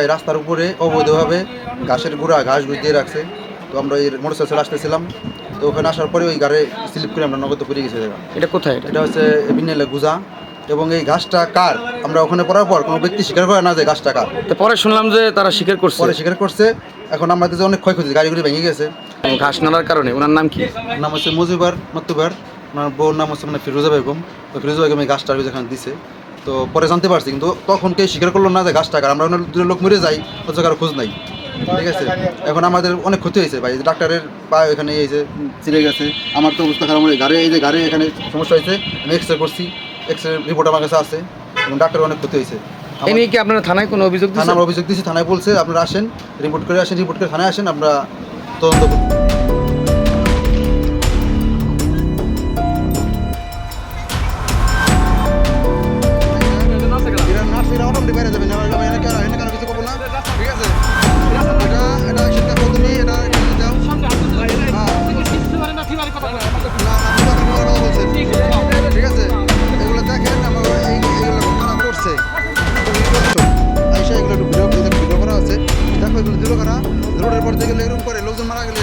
এই রাস্তার উপরে অবৈধভাবে ঘাসের গুঁড়া ঘাস দিয়ে রাখছে। তো আমরা এই মোটরসাইকেল আসতেছিলাম, তো ওখানে আসার পরে ওই গাড়ি স্লিপ করে আমরা নগদ পড়ে গেছি। এটা কোথায়? এটা হচ্ছে বিনেলে গুজা। এবং এই ঘাসটা কার আমরা ওখানে পড়ার পর কোনো ব্যক্তি স্বীকার করে না যে ঘাসটা কার। তো পরে শুনলাম যে তারা স্বীকার করছে। পরে স্বীকার করছে। এখন আমাদের যে অনেক ক্ষয়ক্ষতি, গাড়িগুলি ভেঙে গেছে। ঘাস নাড়ার কারণে ওনার নাম কি? নাম হচ্ছে মজিবার মতুবার। ওনার বউর নাম হচ্ছে মানে ফিরোজা বেগম। তো ফিরোজা বেগম এই গাছটা যেখানে দিছে, তো পরে জানতে পারছি, কিন্তু তখন কে স্বীকার করলো না যে গাছ টাকার। আমরা দুটো লোক মরে যাই, অথচ কারো খোঁজ নাই। ঠিক আছে, এখন আমাদের অনেক ক্ষতি হয়েছে ভাই। ডাক্তারের পা এখানে এই যে চিড়ে গেছে, আমার তো অবস্থা খারাপ। গাড়ি এই যে গাড়ি এখানে সমস্যা হয়েছে, আমি এক্স রে করছি, এক্স রে রিপোর্ট আমার কাছে আছে, এবং ডাক্তারের অনেক ক্ষতি হয়েছে। এই নিয়ে কি আপনারা থানায় কোনো অভিযোগ দিয়েছেন? থানায় অভিযোগ দিয়েছি, থানায় বলছে আপনারা আসেন, রিপোর্ট করে আসেন, রিপোর্ট করে থানায় আসেন, আমরা তদন্ত করব। রোডের পর থেকে এরকম করে লোকজন মারা গেলে